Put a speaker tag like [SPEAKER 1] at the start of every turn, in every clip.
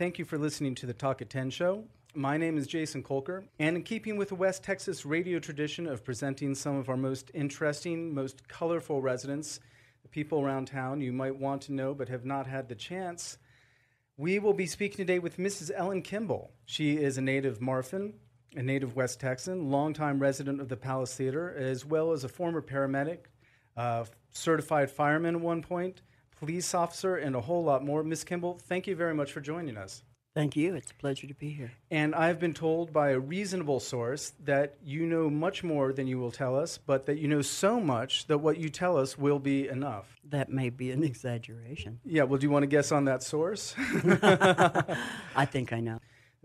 [SPEAKER 1] Thank you for listening to the Talk at 10 show. My name is Jason Kolker, and in keeping with the West Texas radio tradition of presenting some of our most interesting, most colorful residents, the people around town you might want to know but have not had the chance, we will be speaking today with Mrs. Ellen Kimble. She is a native Marfan, a native West Texan, longtime resident of the Palace Theater, as well as a former paramedic, certified fireman at one point, police officer, and a whole lot more. Miss Kimble, thank you very much for joining us.
[SPEAKER 2] Thank you. It's a pleasure to be here.
[SPEAKER 1] And I've been told by a reasonable source that you know much more than you will tell us, but that you know so much that what you tell us will be enough.
[SPEAKER 2] That may be an exaggeration.
[SPEAKER 1] Yeah, well, do you want to guess on that source?
[SPEAKER 2] I think I know.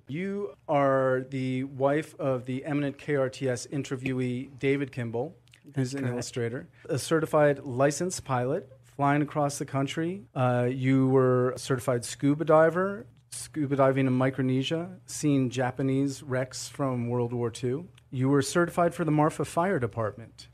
[SPEAKER 1] You are the wife of the eminent KRTS interviewee David Kimble, who's an illustrator, a certified licensed pilot, flying across the country. You were a certified scuba diver, scuba diving in Micronesia, seeing Japanese wrecks from World War II. You were certified for the Marfa Fire Department,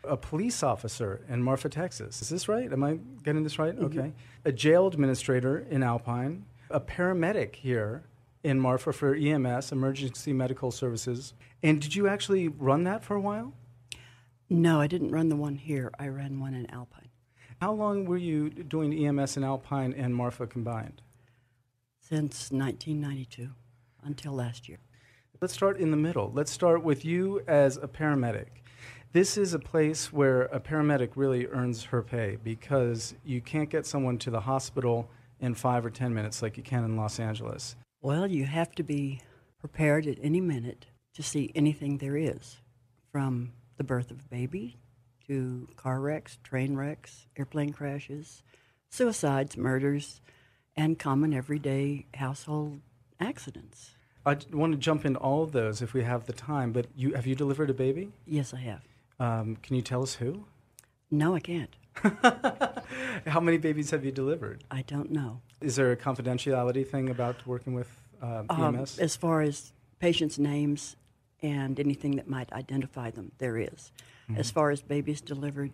[SPEAKER 1] a police officer in Marfa, Texas. Is this right? Am I getting this right? Mm-hmm. Okay. A jail administrator in Alpine, a paramedic here in Marfa for EMS, Emergency Medical Services. And did you actually run that for a while?
[SPEAKER 2] No, I didn't run the one here. I ran one in Alpine.
[SPEAKER 1] How long were you doing EMS in Alpine and Marfa combined?
[SPEAKER 2] Since 1992, until last year.
[SPEAKER 1] Let's start in the middle. Let's start with you as a paramedic. This is a place where a paramedic really earns her pay because you can't get someone to the hospital in 5 or 10 minutes like you can in Los Angeles.
[SPEAKER 2] Well, you have to be prepared at any minute to see anything there is, from the birth of a baby to car wrecks, train wrecks, airplane crashes, suicides, murders, and common everyday household accidents.
[SPEAKER 1] I want to jump into all of those if we have the time, but have you delivered a baby?
[SPEAKER 2] Yes, I have.
[SPEAKER 1] Can you tell us who?
[SPEAKER 2] No, I can't.
[SPEAKER 1] How many babies have you delivered?
[SPEAKER 2] I don't know.
[SPEAKER 1] Is there a confidentiality thing about working with EMS?
[SPEAKER 2] As far as patients' names and anything that might identify them, there is. Mm-hmm. As far as babies delivered,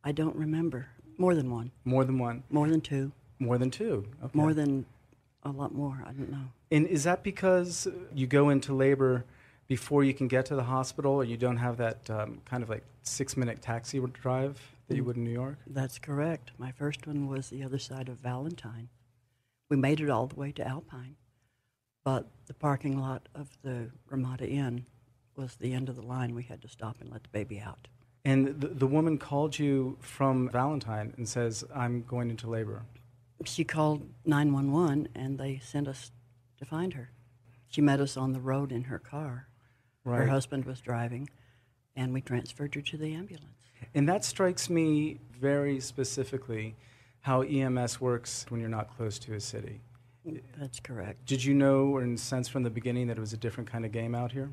[SPEAKER 2] I don't remember. More than one.
[SPEAKER 1] More than one?
[SPEAKER 2] More than two.
[SPEAKER 1] More than two? Okay.
[SPEAKER 2] More than a lot more. I don't know.
[SPEAKER 1] And is that because you go into labor before you can get to the hospital, or you don't have that kind of like 6-minute taxi drive that you would in New York?
[SPEAKER 2] That's correct. My first one was the other side of Valentine. We made it all the way to Alpine, but the parking lot of the Ramada Inn was the end of the line. We had to stop and let the baby out.
[SPEAKER 1] And the woman called you from Valentine and says, I'm going into labor.
[SPEAKER 2] She called 911, and they sent us to find her. She met us on the road in her car. Right. Her husband was driving, and we transferred her to the ambulance.
[SPEAKER 1] And that strikes me very specifically, how EMS works when you're not close to a city.
[SPEAKER 2] That's correct.
[SPEAKER 1] Did you know or in sense from the beginning that it was a different kind of game out here?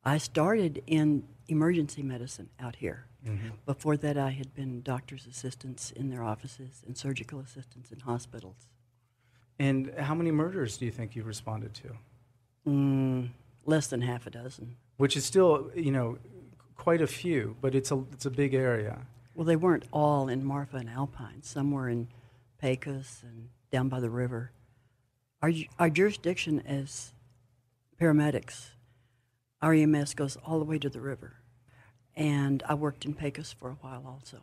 [SPEAKER 2] I started in emergency medicine out here.
[SPEAKER 1] Mm-hmm.
[SPEAKER 2] Before that, I had been doctor's assistants in their offices and surgical assistants in hospitals.
[SPEAKER 1] And how many murders do you think you responded to?
[SPEAKER 2] Less than half a dozen.
[SPEAKER 1] Which is still, quite a few, but it's a big area.
[SPEAKER 2] Well, they weren't all in Marfa and Alpine. Some were in Pecos and down by the river. Our jurisdiction as paramedics, our EMS goes all the way to the river. And I worked in Pecos for a while also.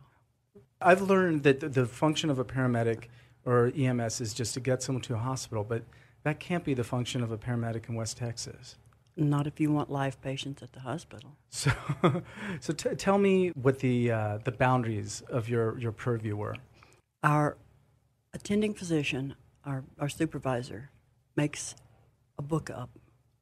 [SPEAKER 1] I've learned that the function of a paramedic or EMS is just to get someone to a hospital, but that can't be the function of a paramedic in West Texas.
[SPEAKER 2] Not if you want live patients at the hospital.
[SPEAKER 1] So tell me what the boundaries of your purview were.
[SPEAKER 2] Our attending physician, our supervisor, makes a book up,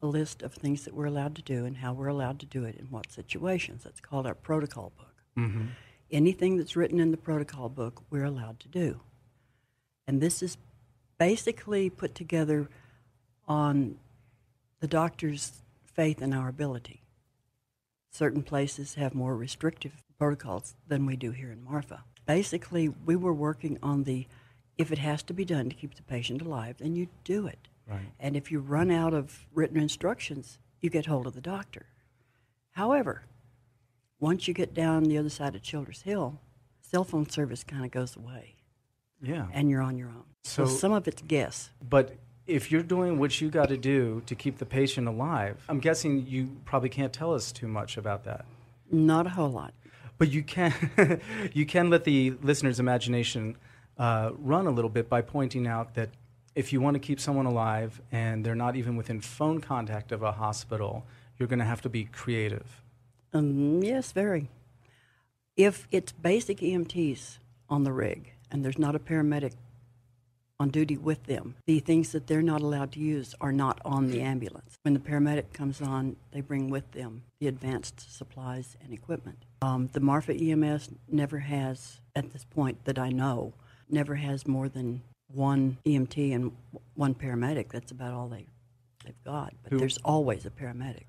[SPEAKER 2] a list of things that we're allowed to do and how we're allowed to do it in what situations. That's called our protocol book.
[SPEAKER 1] Mm-hmm.
[SPEAKER 2] Anything that's written in the protocol book, we're allowed to do. And this is basically put together on the doctor's faith in our ability. Certain places have more restrictive protocols than we do here in Marfa. Basically, we were working on if it has to be done to keep the patient alive, then you do it.
[SPEAKER 1] Right.
[SPEAKER 2] And if you run out of written instructions, you get hold of the doctor. However, once you get down the other side of Childress Hill, cell phone service kind of goes away.
[SPEAKER 1] Yeah.
[SPEAKER 2] And you're on your own. So some of it's guess.
[SPEAKER 1] But If you're doing what you got to do to keep the patient alive, I'm guessing you probably can't tell us too much about that.
[SPEAKER 2] Not a whole lot.
[SPEAKER 1] But you can, you can let the listener's imagination run a little bit by pointing out that if you want to keep someone alive and they're not even within phone contact of a hospital, you're going to have to be creative.
[SPEAKER 2] Yes, very. If it's basic EMTs on the rig and there's not a paramedic on duty with them, the things that they're not allowed to use are not on the ambulance. When the paramedic comes on, they bring with them the advanced supplies and equipment. The Marfa EMS never has, at this point that I know, never has more than one EMT and one paramedic. That's about all they've got. But there's always a paramedic.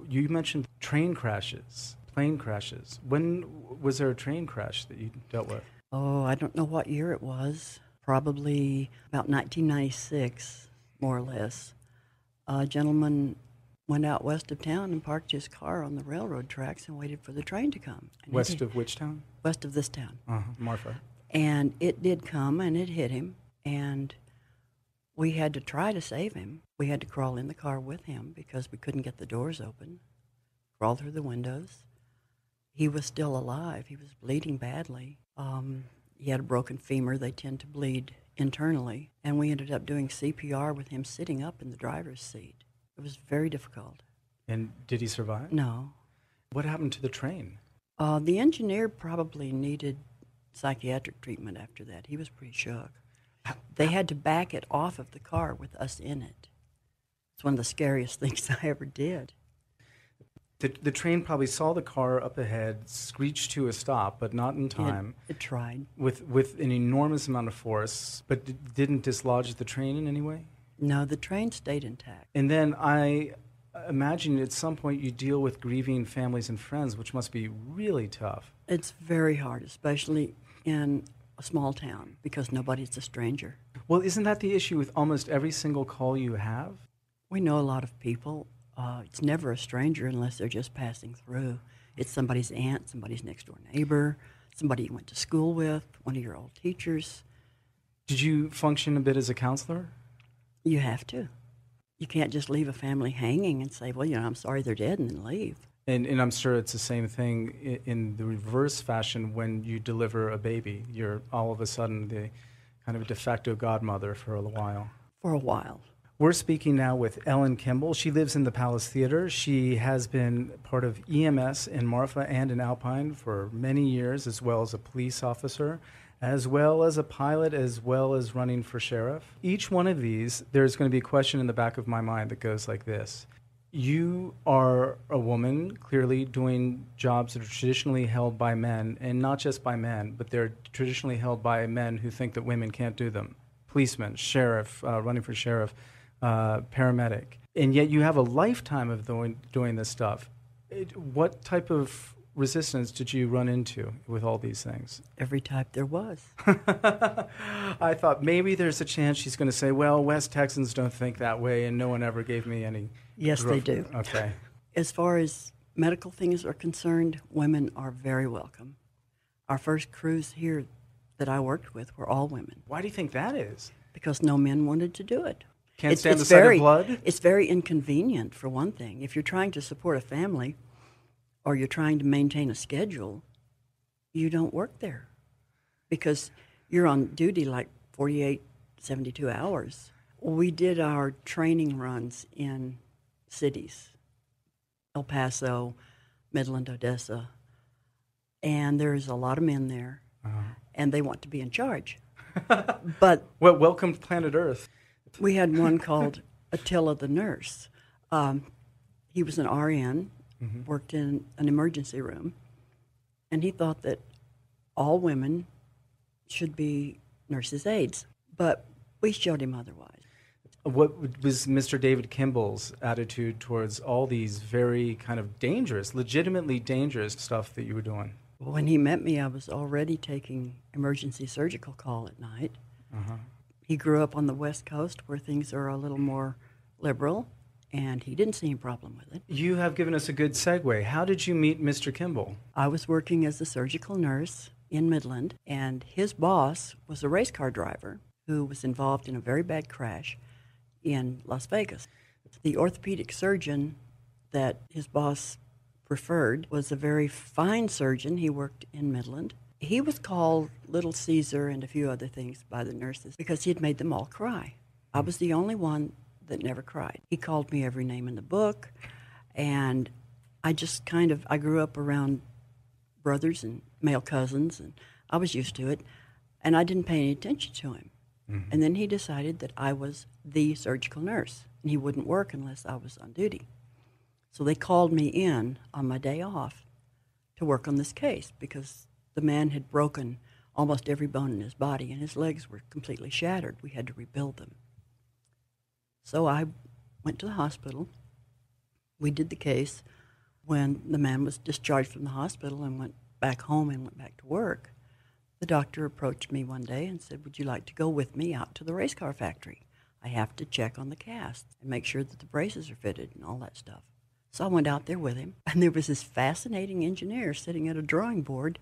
[SPEAKER 1] You mentioned train crashes, plane crashes. When was there a train crash that you dealt with?
[SPEAKER 2] Oh, I don't know what year it was. Probably about 1996, more or less. A gentleman went out west of town and parked his car on the railroad tracks and waited for the train to come. And
[SPEAKER 1] West of which town?
[SPEAKER 2] West of this town.
[SPEAKER 1] Marfa.
[SPEAKER 2] And it did come, and it hit him, and we had to try to save him. We had to crawl in the car with him because we couldn't get the doors open, crawl through the windows. He was still alive. He was bleeding badly. He had a broken femur. They tend to bleed internally. And we ended up doing CPR with him sitting up in the driver's seat. It was very difficult.
[SPEAKER 1] And did he survive?
[SPEAKER 2] No.
[SPEAKER 1] What happened to the train?
[SPEAKER 2] The engineer probably needed psychiatric treatment after that. He was pretty shook. They had to back it off of the car with us in it. It's one of the scariest things I ever did.
[SPEAKER 1] The train probably saw the car up ahead, screeched to a stop, but not in time.
[SPEAKER 2] It tried.
[SPEAKER 1] With an enormous amount of force, but didn't dislodge the train in any way?
[SPEAKER 2] No, the train stayed intact.
[SPEAKER 1] And then I imagine at some point you deal with grieving families and friends, which must be really tough.
[SPEAKER 2] It's very hard, especially in a small town, because nobody's a stranger.
[SPEAKER 1] Well, isn't that the issue with almost every single call you have?
[SPEAKER 2] We know a lot of people. It's never a stranger unless they're just passing through. It's somebody's aunt, somebody's next-door neighbor, somebody you went to school with, one of your old teachers.
[SPEAKER 1] Did you function a bit as a counselor?
[SPEAKER 2] You have to. You can't just leave a family hanging and say, well, I'm sorry they're dead, and then leave.
[SPEAKER 1] And I'm sure it's the same thing in the reverse fashion when you deliver a baby. You're all of a sudden the kind of de facto godmother for a while.
[SPEAKER 2] For a while.
[SPEAKER 1] We're speaking now with Ellen Kimble. She lives in the Palace Theater. She has been part of EMS in Marfa and in Alpine for many years, as well as a police officer, as well as a pilot, as well as running for sheriff. Each one of these, there's going to be a question in the back of my mind that goes like this. You are a woman, clearly doing jobs that are traditionally held by men, and not just by men, but they're traditionally held by men who think that women can't do them. Policeman, sheriff, running for sheriff, paramedic. And yet you have a lifetime of doing this stuff. What type of resistance did you run into with all these things?
[SPEAKER 2] Every type there was.
[SPEAKER 1] I thought maybe there's a chance she's going to say, well, West Texans don't think that way, and no one ever gave me any...
[SPEAKER 2] Yes, they do.
[SPEAKER 1] Okay.
[SPEAKER 2] As far as medical things are concerned, women are very welcome. Our first crews here that I worked with were all women.
[SPEAKER 1] Why do you think that is?
[SPEAKER 2] Because no men wanted to do it.
[SPEAKER 1] Can't stand the sight of blood?
[SPEAKER 2] It's very inconvenient, for one thing. If you're trying to support a family or you're trying to maintain a schedule, you don't work there because you're on duty like 48, 72 hours. We did our training runs in cities, El Paso, Midland, Odessa, and there's a lot of men there, and they want to be in charge. But
[SPEAKER 1] well, welcome to planet Earth.
[SPEAKER 2] We had one called Attila the nurse. He was an RN, worked in an emergency room, and he thought that all women should be nurses' aides. But we showed him otherwise.
[SPEAKER 1] What was Mr. David Kimble's attitude towards all these very kind of dangerous, legitimately dangerous stuff that you were doing?
[SPEAKER 2] When he met me, I was already taking emergency surgical call at night. He grew up on the West Coast where things are a little more liberal, and he didn't see any problem with it.
[SPEAKER 1] You have given us a good segue. How did you meet Mr. Kimble?
[SPEAKER 2] I was working as a surgical nurse in Midland, and his boss was a race car driver who was involved in a very bad crash in Las Vegas. The orthopedic surgeon that his boss preferred was a very fine surgeon. He worked in Midland. He was called Little Caesar and a few other things by the nurses because he had made them all cry. I was the only one that never cried. He called me every name in the book, and I grew up around brothers and male cousins, and I was used to it, and I didn't pay any attention to him. Mm-hmm. And then he decided that I was the surgical nurse, and he wouldn't work unless I was on duty. So they called me in on my day off to work on this case because the man had broken almost every bone in his body, and his legs were completely shattered. We had to rebuild them. So I went to the hospital. We did the case. When the man was discharged from the hospital and went back home and went back to work, the doctor approached me one day and said, "Would you like to go with me out to the race car factory? I have to check on the casts and make sure that the braces are fitted and all that stuff." So I went out there with him, and there was this fascinating engineer sitting at a drawing board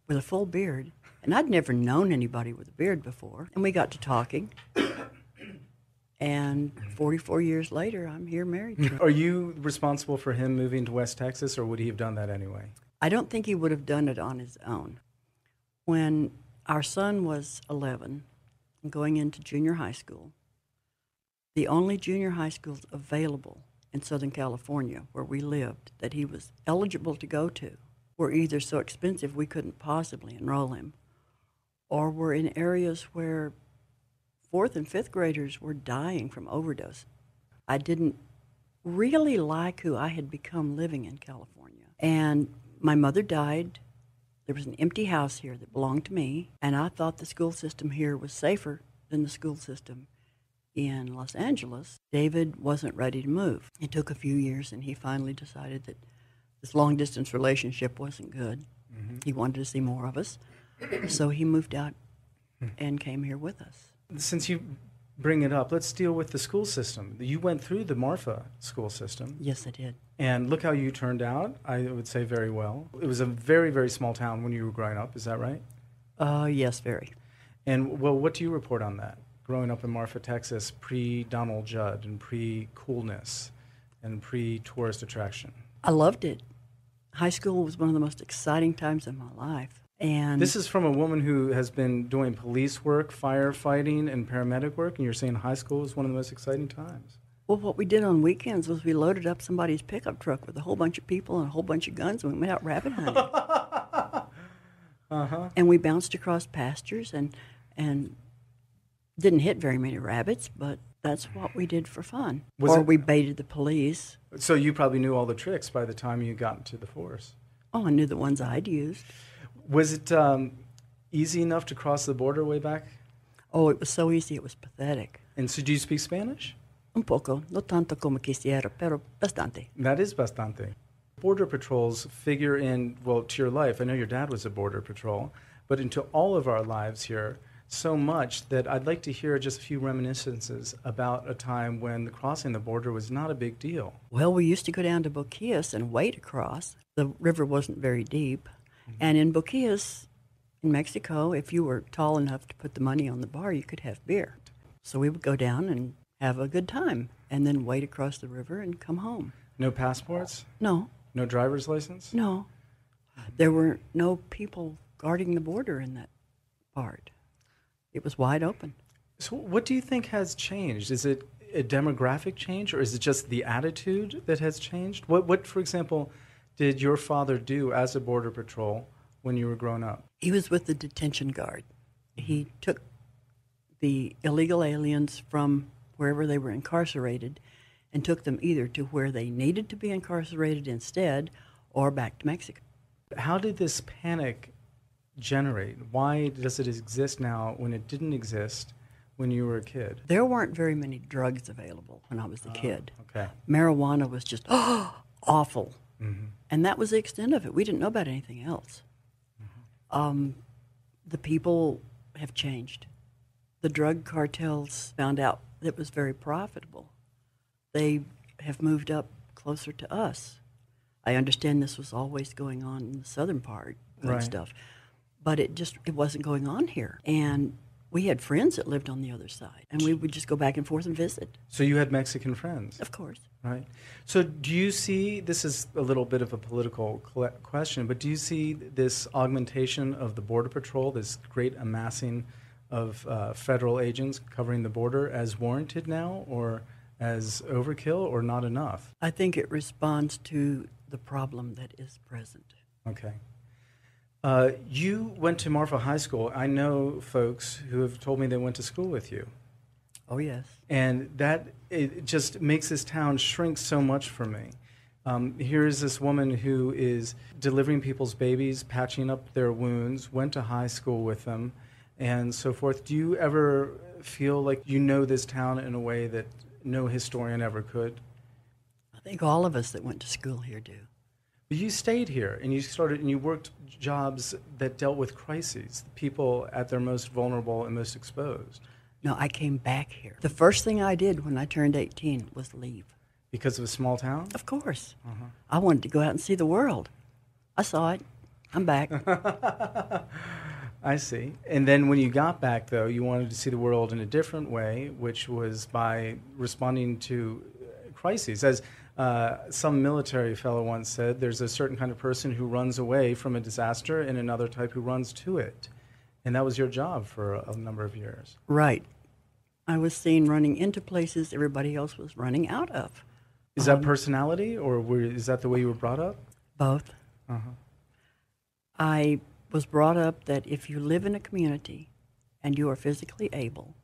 [SPEAKER 2] with a full beard, and I'd never known anybody with a beard before, and we got to talking. And 44 years later, I'm here married to him.
[SPEAKER 1] Are you responsible for him moving to West Texas, or would he have done that anyway?
[SPEAKER 2] I don't think he would have done it on his own. When our son was 11 and going into junior high school, the only junior high schools available in Southern California where we lived that he was eligible to go to were either so expensive we couldn't possibly enroll him, or were in areas where 4th and 5th graders were dying from overdose. I didn't really like who I had become living in California. And my mother died. There was an empty house here that belonged to me, and I thought the school system here was safer than the school system in Los Angeles. David wasn't ready to move. It took a few years, and he finally decided that this long-distance relationship wasn't good. Mm-hmm. He wanted to see more of us, so he moved out and came here with us.
[SPEAKER 1] Since you bring it up, let's deal with the school system. You went through the Marfa school system.
[SPEAKER 2] Yes, I did.
[SPEAKER 1] And look how you turned out, I would say very well. It was a very, very small town when you were growing up, is that right?
[SPEAKER 2] Yes, very.
[SPEAKER 1] And, well, what do you report on that, growing up in Marfa, Texas, pre-Donald Judd and pre-coolness and pre-tourist attraction?
[SPEAKER 2] I loved it. High school was one of the most exciting times of my life. And
[SPEAKER 1] this is from a woman who has been doing police work, firefighting, and paramedic work, and you're saying high school was one of the most exciting times.
[SPEAKER 2] Well, what we did on weekends was we loaded up somebody's pickup truck with a whole bunch of people and a whole bunch of guns, and we went out rabbit hunting. Uh-huh. And we bounced across pastures and didn't hit very many rabbits, but that's what we did for fun. We baited the police.
[SPEAKER 1] So you probably knew all the tricks by the time you got into the force.
[SPEAKER 2] Oh, I knew the ones I'd used.
[SPEAKER 1] Was it easy enough to cross the border way back?
[SPEAKER 2] Oh, it was so easy, it was pathetic.
[SPEAKER 1] And so do you speak Spanish?
[SPEAKER 2] Un poco, no tanto como quisiera, pero bastante.
[SPEAKER 1] That is bastante. Border patrols figure in, well, to your life. I know your dad was a border patrol, but into all of our lives here so much that I'd like to hear just a few reminiscences about a time when crossing the border was not a big deal.
[SPEAKER 2] Well, we used to go down to Boquillas and wade across. The river wasn't very deep. And in Boquillas, in Mexico, if you were tall enough to put the money on the bar, you could have beer. So we would go down and have a good time and then wade across the river and come home.
[SPEAKER 1] No passports?
[SPEAKER 2] No.
[SPEAKER 1] No driver's license?
[SPEAKER 2] No. There were no people guarding the border in that part. It was wide open.
[SPEAKER 1] So what do you think has changed? Is it a demographic change, or is it just the attitude that has changed? What for example, did your father do as a border patrol when you were growing up?
[SPEAKER 2] He was with the detention guard. He took the illegal aliens from wherever they were incarcerated and took them either to where they needed to be incarcerated instead or back to Mexico.
[SPEAKER 1] How did this panic generate? Why does it exist now when it didn't exist when you were a kid?
[SPEAKER 2] There weren't very many drugs available when I was a kid.
[SPEAKER 1] Okay.
[SPEAKER 2] Marijuana was just awful.
[SPEAKER 1] Mm-hmm.
[SPEAKER 2] And that was the extent of it. We didn't know about anything else. Mm-hmm. The people have changed. The drug cartels found out that it was very profitable. They have moved up closer to us. I understand this was always going on in the southern part and stuff, but it wasn't going on here. And We had friends that lived on the other side, and we would just go back and forth and visit.
[SPEAKER 1] So you had Mexican friends?
[SPEAKER 2] Of course.
[SPEAKER 1] Right. So do you see, this is a little bit of a political question, but do you see this augmentation of the Border Patrol, this great amassing of federal agents covering the border as warranted now, or as overkill, or not enough?
[SPEAKER 2] I think it responds to the problem that is present.
[SPEAKER 1] Okay. You went to Marfa High School. I know folks who have told me they went to school with you.
[SPEAKER 2] Oh, yes.
[SPEAKER 1] And that, it just makes this town shrink so much for me. Here is this woman who is delivering people's babies, patching up their wounds, went to high school with them, and so forth. Do you ever feel like you know this town in a way that no historian ever could?
[SPEAKER 2] I think all of us that went to school here do.
[SPEAKER 1] But you stayed here, and you worked jobs that dealt with crises, people at their most vulnerable and most exposed.
[SPEAKER 2] No, I came back here. The first thing I did when I turned 18 was leave.
[SPEAKER 1] Because of a small town?
[SPEAKER 2] Of course.
[SPEAKER 1] Uh-huh.
[SPEAKER 2] I wanted to go out and see the world. I saw it. I'm back.
[SPEAKER 1] I see. And then when you got back, though, you wanted to see the world in a different way, which was by responding to crises. As some military fellow once said, there's a certain kind of person who runs away from a disaster and another type who runs to it. And that was your job for a number of years.
[SPEAKER 2] Right. I was seen running into places everybody else was running out of.
[SPEAKER 1] Is that personality, or is that the way you were brought up?
[SPEAKER 2] Both.
[SPEAKER 1] Uh-huh.
[SPEAKER 2] I was brought up that if you live in a community and you are physically able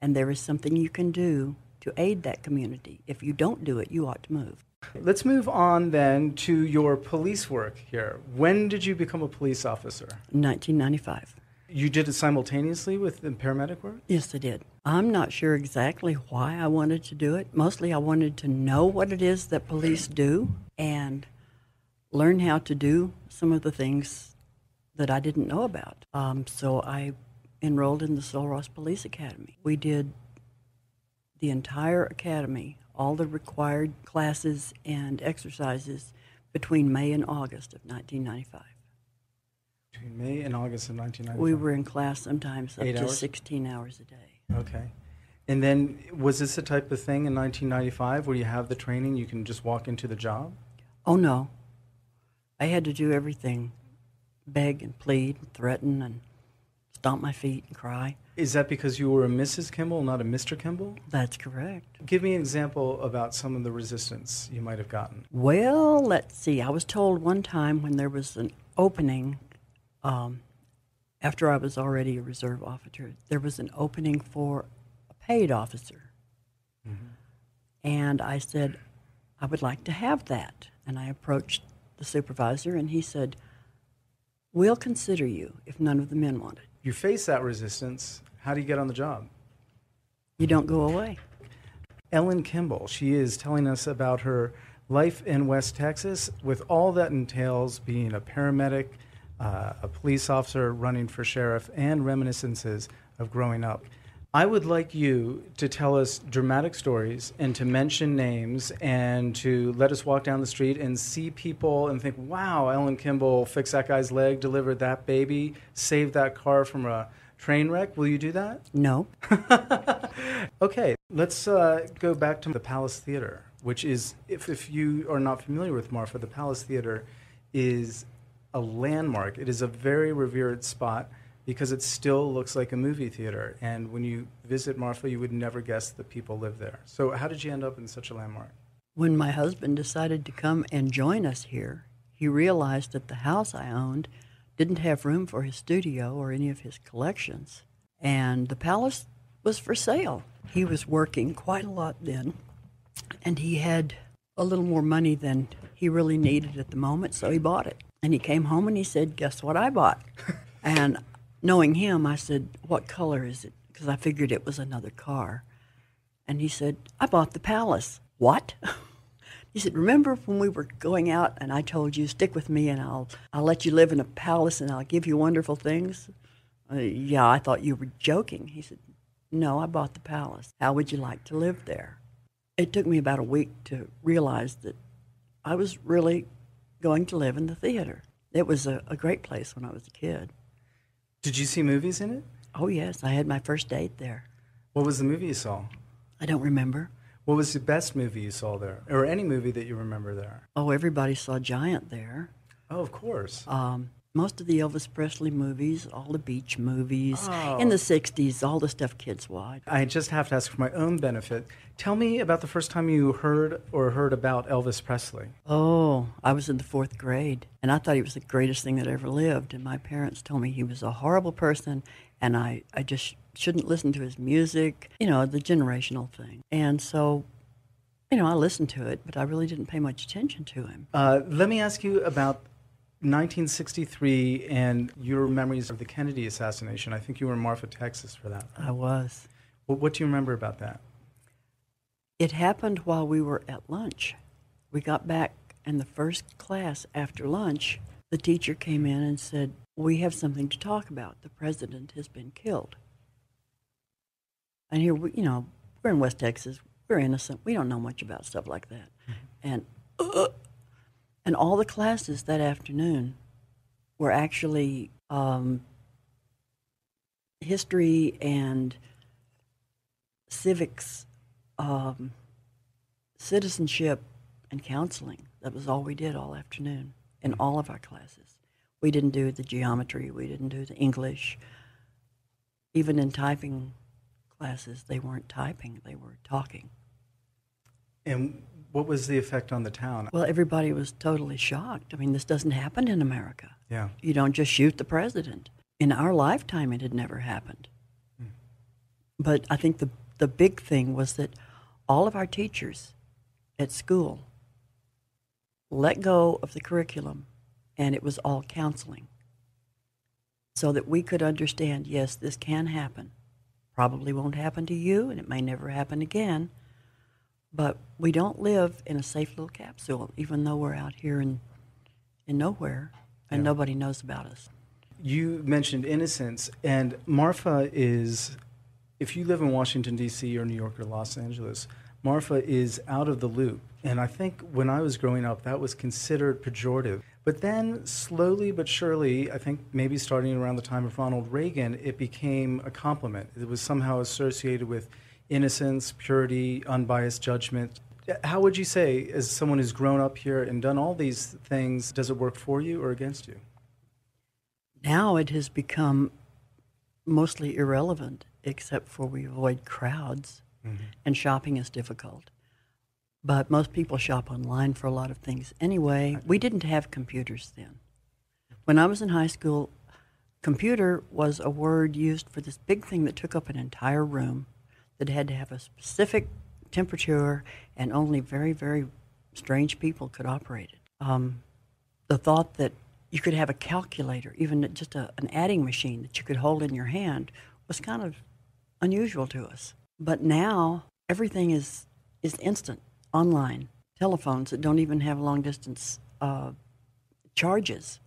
[SPEAKER 2] and there is something you can do to aid that community, if you don't do it, you ought to move.
[SPEAKER 1] Let's move on then to your police work here. When did you become a police officer?
[SPEAKER 2] 1995.
[SPEAKER 1] You did it simultaneously with the paramedic work?
[SPEAKER 2] Yes, I did. I'm not sure exactly why I wanted to do it. Mostly I wanted to know what it is that police do and learn how to do some of the things that I didn't know about. So I enrolled in the Sul Ross Police Academy. We did the entire academy, all the required classes and exercises between May and August of 1995.
[SPEAKER 1] Between May and August of 1995.
[SPEAKER 2] We were in class sometimes up
[SPEAKER 1] 8
[SPEAKER 2] to
[SPEAKER 1] hours?
[SPEAKER 2] 16 hours a day.
[SPEAKER 1] Okay. And then was this the type of thing in 1995 where you have the training, you can just walk into the job?
[SPEAKER 2] Oh, no. I had to do everything. Beg and plead and threaten and stomp my feet and cry.
[SPEAKER 1] Is that because you were a Mrs. Kimble, not a Mr. Kimble?
[SPEAKER 2] That's correct.
[SPEAKER 1] Give me an example about some of the resistance you might have gotten.
[SPEAKER 2] Well, let's see. I was told one time when there was an opening, after I was already a reserve officer, there was an opening for a paid officer. Mm-hmm. And I said, I would like to have that. And I approached the supervisor, and he said, we'll consider you if none of the men want it.
[SPEAKER 1] You face that resistance. How do you get on the job?
[SPEAKER 2] You don't go away.
[SPEAKER 1] Ellen Kimble, she is telling us about her life in West Texas with all that entails being a paramedic, a police officer running for sheriff, and reminiscences of growing up. I would like you to tell us dramatic stories and to mention names and to let us walk down the street and see people and think, wow, Ellen Kimble fixed that guy's leg, delivered that baby, saved that car from a train wreck. Will you do that?
[SPEAKER 2] No.
[SPEAKER 1] Okay, let's go back to the Palace Theater, which is, if you are not familiar with Marfa, the Palace Theater is a landmark. It is a very revered spot because it still looks like a movie theater. And when you visit Marfa, you would never guess that people live there. So how did you end up in such a landmark?
[SPEAKER 2] When my husband decided to come and join us here, he realized that the house I owned didn't have room for his studio or any of his collections. And the palace was for sale. He was working quite a lot then, and he had a little more money than he really needed at the moment, so he bought it. And he came home and he said, guess what I bought? And knowing him, I said, what color is it? Because I figured it was another car. And he said, I bought the palace. What? He said, remember when we were going out and I told you, stick with me and I'll let you live in a palace and I'll give you wonderful things? Yeah, I thought you were joking. He said, no, I bought the palace. How would you like to live there? It took me about a week to realize that I was really going to live in the theater. It was a great place when I was a kid.
[SPEAKER 1] Did you see movies in it?
[SPEAKER 2] Oh, yes. I had my first date there.
[SPEAKER 1] What was the movie you saw?
[SPEAKER 2] I don't remember.
[SPEAKER 1] What was the best movie you saw there? Or any movie that you remember there?
[SPEAKER 2] Oh, everybody saw Giant there.
[SPEAKER 1] Oh, of course.
[SPEAKER 2] Most of the Elvis Presley movies, all the beach movies,
[SPEAKER 1] Oh.
[SPEAKER 2] in the 60s, all the stuff kids watch.
[SPEAKER 1] I just have to ask for my own benefit. Tell me about the first time you heard about Elvis Presley.
[SPEAKER 2] Oh, I was in the 4th grade, and I thought he was the greatest thing that ever lived. And my parents told me he was a horrible person, and I just shouldn't listen to his music, the generational thing. And so, I listened to it, but I really didn't pay much attention to him.
[SPEAKER 1] Let me ask you about 1963 and your memories of the Kennedy assassination. I think you were in Marfa, Texas for that.
[SPEAKER 2] I was.
[SPEAKER 1] What do you remember about that?
[SPEAKER 2] It happened while we were at lunch. We got back in the first class after lunch. The teacher came in and said, "We have something to talk about. The president has been killed." And here, we're in West Texas. We're innocent. We don't know much about stuff like that. And all the classes that afternoon were actually history and civics, citizenship, and counseling. That was all we did all afternoon in all of our classes. We didn't do the geometry. We didn't do the English. Even in typing classes, they weren't typing. They were talking.
[SPEAKER 1] And what was the effect on the town?
[SPEAKER 2] Well, everybody was totally shocked. I mean, this doesn't happen in America.
[SPEAKER 1] Yeah.
[SPEAKER 2] You don't just shoot the president. In our lifetime, it had never happened. But I think the big thing was that all of our teachers at school let go of the curriculum, and it was all counseling, so that we could understand, yes, this can happen. Probably won't happen to you, and it may never happen again. But we don't live in a safe little capsule, even though we're out here in nowhere, and nobody knows about us.
[SPEAKER 1] You mentioned innocence, and Marfa is, if you live in Washington, D.C. or New York or Los Angeles, Marfa is out of the loop. And I think when I was growing up, that was considered pejorative. But then slowly but surely, I think maybe starting around the time of Ronald Reagan, it became a compliment. It was somehow associated with innocence, purity, unbiased judgment. How would you say, as someone who's grown up here and done all these things, does it work for you or against you?
[SPEAKER 2] Now it has become mostly irrelevant, except for we avoid crowds, and shopping is difficult. But most people shop online for a lot of things anyway. We didn't have computers then. When I was in high school, computer was a word used for this big thing that took up an entire room, that had to have a specific temperature, and only very, very strange people could operate it. The thought that you could have a calculator, even just an adding machine that you could hold in your hand, was kind of unusual to us. But now everything is instant, online. Telephones that don't even have long-distance charges.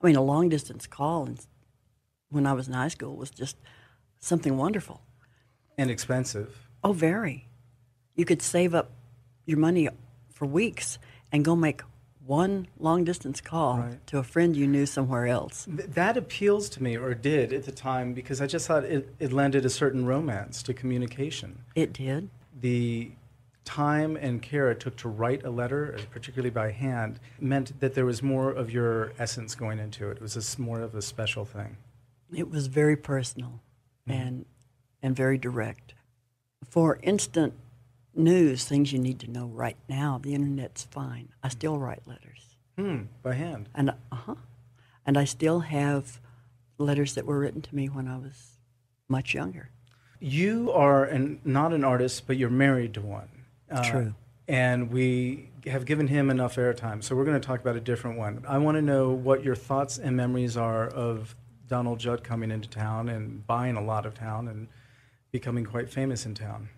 [SPEAKER 2] I mean, a long-distance call when I was in high school was just something wonderful.
[SPEAKER 1] And expensive.
[SPEAKER 2] Oh, very. You could save up your money for weeks and go make one long-distance call to a friend you knew somewhere else.
[SPEAKER 1] That appeals to me, or did at the time, because I just thought it lended a certain romance to communication.
[SPEAKER 2] It did.
[SPEAKER 1] The time and care it took to write a letter, particularly by hand, meant that there was more of your essence going into it. It was more of a special thing.
[SPEAKER 2] It was very personal and very direct. For instant news, things you need to know right now, the internet's fine. I still write letters.
[SPEAKER 1] By hand.
[SPEAKER 2] And I still have letters that were written to me when I was much younger.
[SPEAKER 1] You are not an artist, but you're married to one.
[SPEAKER 2] True.
[SPEAKER 1] And we have given him enough airtime, so we're going to talk about a different one. I want to know what your thoughts and memories are of Donald Judd coming into town and buying a lot of town and becoming quite famous in town.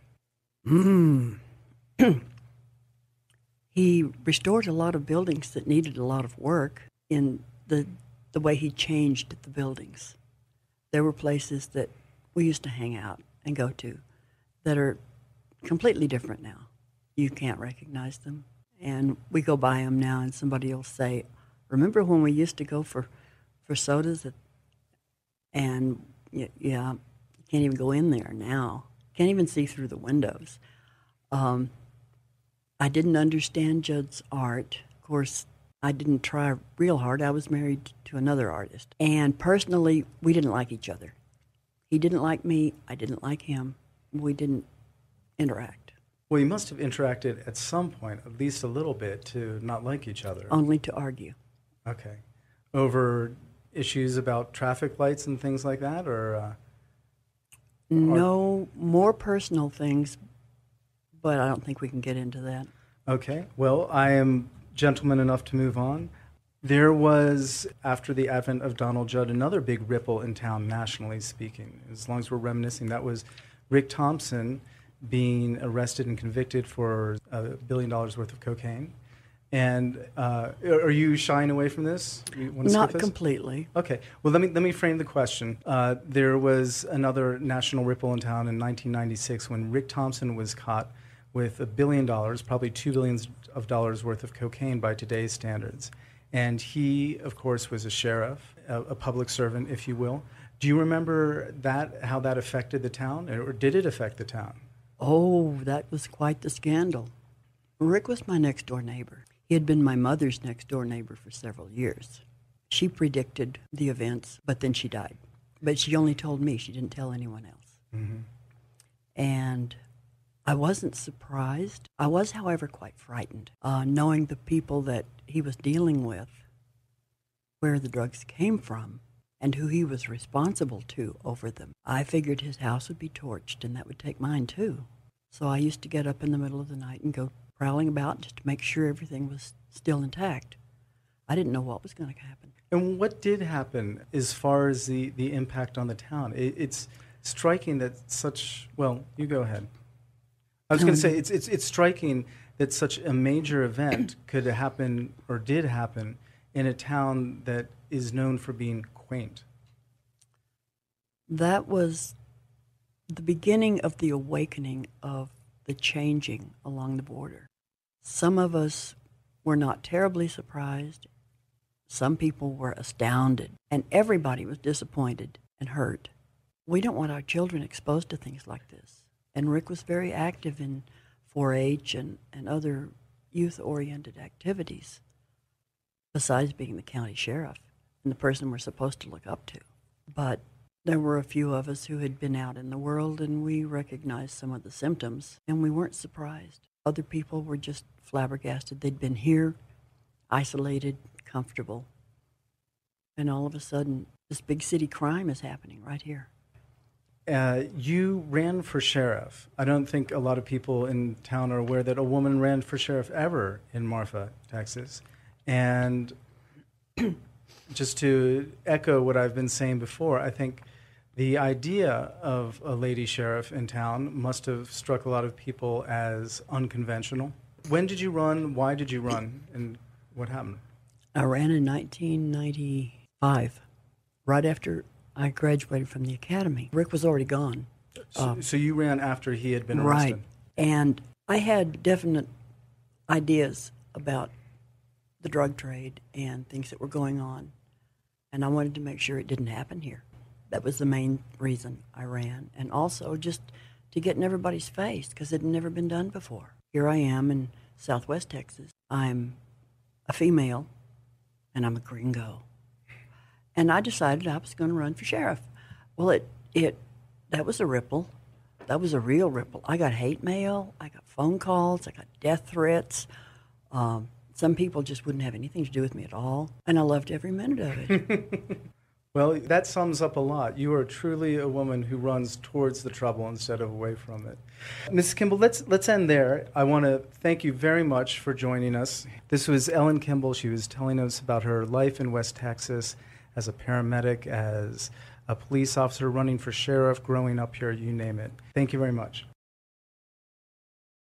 [SPEAKER 2] He restored a lot of buildings that needed a lot of work in the way he changed the buildings. There were places that we used to hang out and go to that are completely different now. You can't recognize them. And we go by them now and somebody will say, remember when we used to go for sodas and Yeah, you can't even go in there now. Can't even see through the windows. I didn't understand Judd's art. Of course, I didn't try real hard. I was married to another artist. And personally, we didn't like each other. He didn't like me. I didn't like him. We didn't interact.
[SPEAKER 1] Well, you must have interacted at some point, at least a little bit, to not like each other.
[SPEAKER 2] Only to argue.
[SPEAKER 1] Okay. Over issues about traffic lights and things like that, or?
[SPEAKER 2] No, more personal things, but I don't think we can get into that.
[SPEAKER 1] Okay. Well, I am gentleman enough to move on. There was, after the advent of Donald Judd, another big ripple in town, nationally speaking. As long as we're reminiscing, that was Rick Thompson being arrested and convicted for $1 billion worth of cocaine. And are you shying away from this? You want to
[SPEAKER 2] Not
[SPEAKER 1] skip this?
[SPEAKER 2] Completely.
[SPEAKER 1] Okay. Well, let me frame the question. There was another national ripple in town in 1996 when Rick Thompson was caught with $1 billion, probably $2 billion worth of cocaine by today's standards. And he, of course, was a sheriff, a public servant, if you will. Do you remember that, how that affected the town, or did it affect the town?
[SPEAKER 2] Oh, that was quite the scandal. Rick was my next-door neighbor. He had been my mother's next-door neighbor for several years. She predicted the events, but then she died. But she only told me. She didn't tell anyone else.
[SPEAKER 1] Mm-hmm.
[SPEAKER 2] And I wasn't surprised. I was, however, quite frightened, knowing the people that he was dealing with, where the drugs came from, and who he was responsible to over them. I figured his house would be torched, and that would take mine, too. So I used to get up in the middle of the night and go prowling about just to make sure everything was still intact. I didn't know what was going to happen.
[SPEAKER 1] And what did happen as far as the impact on the town? It's striking that such, well, you go ahead. I was going to say, it's striking that such a major event could happen or did happen in a town that is known for being quaint.
[SPEAKER 2] That was the beginning of the awakening of the changing along the border. Some of us were not terribly surprised. Some people were astounded, and everybody was disappointed and hurt. We don't want our children exposed to things like this. And Rick was very active in 4-H and other youth-oriented activities, besides being the county sheriff and the person we're supposed to look up to. But there were a few of us who had been out in the world, and we recognized some of the symptoms, and we weren't surprised. Other people were just flabbergasted. They'd been here, isolated, comfortable, and all of a sudden, this big city crime is happening right here.
[SPEAKER 1] You ran for sheriff. I don't think a lot of people in town are aware that a woman ran for sheriff ever in Marfa, Texas. And just to echo what I've been saying before, I think the idea of a lady sheriff in town must have struck a lot of people as unconventional. When did you run? Why did you run? And what happened?
[SPEAKER 2] I ran in 1995, right after I graduated from the academy. Rick was already gone.
[SPEAKER 1] So you ran after he had been arrested?
[SPEAKER 2] Right. And I had definite ideas about the drug trade and things that were going on. And I wanted to make sure it didn't happen here. That was the main reason I ran. And also just to get in everybody's face, because it had never been done before. Here I am in Southwest Texas. I'm a female, and I'm a gringo. And I decided I was going to run for sheriff. Well, that was a ripple. That was a real ripple. I got hate mail. I got phone calls. I got death threats. Some people just wouldn't have anything to do with me at all. And I loved every minute of it.
[SPEAKER 1] Well, that sums up a lot. You are truly a woman who runs towards the trouble instead of away from it. Mrs. Kimble, let's end there. I want to thank you very much for joining us. This was Ellen Kimble. She was telling us about her life in West Texas as a paramedic, as a police officer, running for sheriff, growing up here, you name it. Thank you very much.